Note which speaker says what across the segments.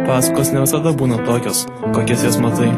Speaker 1: Pasakos ne visada būna tokios, kokias jas matai.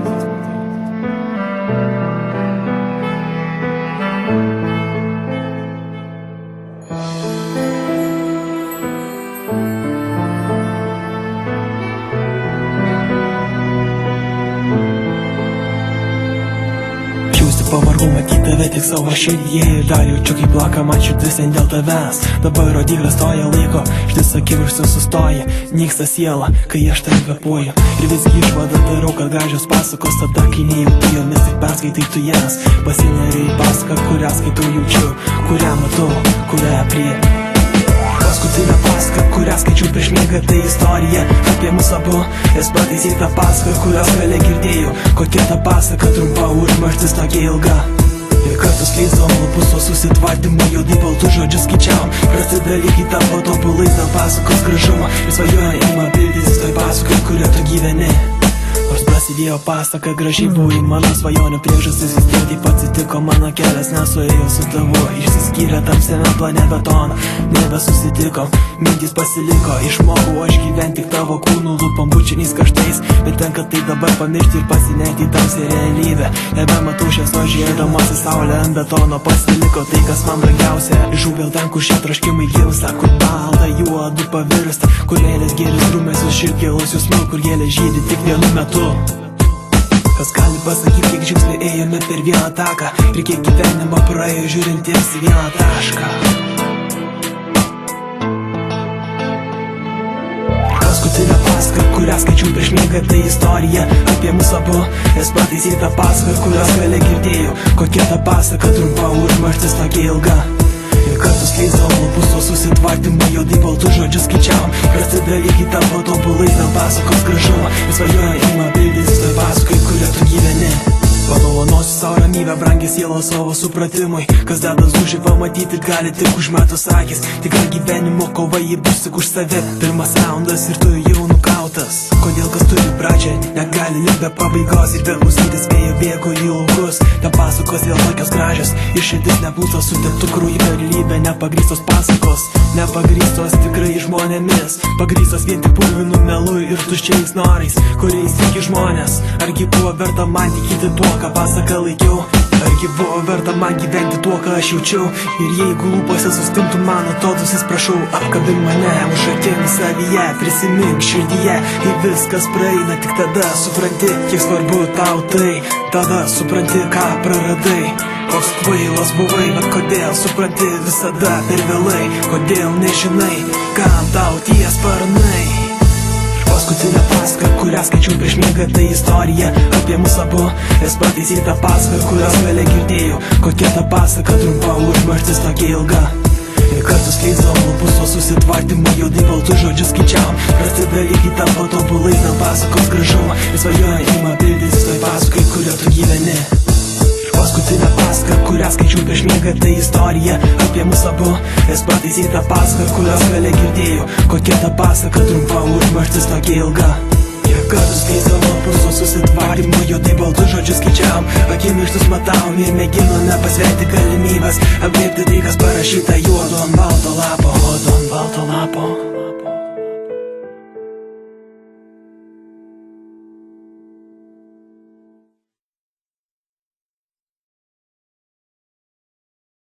Speaker 2: Pavargau matyti tave tik savo širdyje ir dar jaučiu kaip plaka man širdis vien dėl tavęs. Dabar rodiklės stoja laiko, štis akimirksniu sustoja, nyksta siela, kai aš tave kvepuoju. Ir visgi išvadą darau, kad gražios pasakos tada, kai nejauti jomis tik perskaitai tu jas. Pasineri į pasaką, kurią skaitau jaučiu, kurią matau, kurią prie. Paskutinę pasaką, kurią skaičiau prieš miegą, tai istorija apie mus abu. Jas pataisyta pasaka, kurios gale girdėjau. Kokia ta pasaka, trumpa užmarštis tokia ilga. Ir kartu skleisdavom lapus, o susitvardymų juodai baltų žodžių skaičiavom. Prasidalykit tavo tobulais dėl pasakos gražumo. Ir svajoja ima pildytis toj pasakai, kurio tu gyveni. Nors prasidėjo pasaka, gražiai buvai mano svajonių priežastis. Vis tiek taip atsitiko, mano kelias nesuėjo su tavu. Išsiskyrė tamsiame plane betoną, nebesusitikom, mintys pasiliko. Išmokau aš gyventi tik tavo kūnų lūpom bučiniais karštais. Bet tenka tai dabar pamiršti ir pasinerti į tamsią realybę. Nebematau šviesos žiedamasi saulė ant betono. Pasiliko tai, kas man brangiausia. Žū vėl ten, kur šie troškimai gimsta, kur balta juodu pavirsta, kur lėlės gėlis drūmėsius širkėlus jausmų, kur gėlės žydi tik vienu metu. Kas gali pasakyti, kiek žingsnių ėjome per vieną taką ir kiek gyvenimo praėjo žiūrintiems į vieną tašką. Paskutinę pasaką, kurią skaičiau prieš miegą, tai istorija apie mus abu. Jas pataisyta pasaka, kurios gale girdėjau. Kokia ta pasaka, trumpa užmarštis tokia ilga. Ir kartu skleisdavom lapus, o susitvardymų juodai baltų žodžių skaičiavom. Prasidalykit tavo tobulais dėl pasakos gražumo. Ir svajoja ima pildytis toj pasakai, kurio tu gyveni. Padovanosiu savo ramybę, brangią sielą savo supratimui. Kas dedas dušį pamatyti gali tik užmetus akis. Tikra gyvenimo kova, jį bus tik už save. Pirmas raundas ir tu jau nukautas. Kodėl kas turi pradžią, negali likt be pabaigos. Ir be klausytis vėjo bėgo į laukus. Ten pasakos vėl tokios gražios. Ir širdis neplūsta su teptų krauju per realybę. Nepagrįstos pasakos, nepagrįstos tikrai žmonėmis. Pagrįstos vien tik purvinu melu ir tuščiais norais, kuriais tiki žmonės. Argi buvo verta man tikėti tuo, ką pasaką laikiau? Argi buvo verta man gyventi tuo, ką aš jaučiau? Ir jeigu lūpose sustingtų mano totusis, prašau, apkabink mane už akimi savyje. Prisimink širdyje, kai viskas praeina, tik tada supranti, kiek svarbu tau tai. Tada supranti, ką praradai. Koks kvailas buvai, bet kodėl supranti visada per vėlai? Kodėl nežinai, kam tau tie sparnai? Paskutinę pasaka, kurią skaičiau prieš miegą, tai istorija apie mus abu. Jas pataisyta pasaka, kurios gale girdėjau. Kokia ta pasaka, trumpa užmarštis tokia ilga. Ir kartu skleisdavom lapus, o susitvardymų juodai baltų žodžių skaičiavom. Prasidalykit tavo tobulais dėl pasakos gražumo. Ir svajoja ima pildytis toj pasakai, kurio tu gyveni. Paskutinę pasaka, kurią skaičiau prieš miegą, tai istorija apie mus abu. Jas pataisyta pasaka, kurios gale girdėjau. Kokia ta pasaka, trumpa užmarštis tokia ilga. Ir kartu skleisdavom lapus, o susitvardymų juodai baltų žodžių skaičiavom. Akimirksnius matavom ir mėginome pasverti galimybės, apglėbti tai, kas parašyta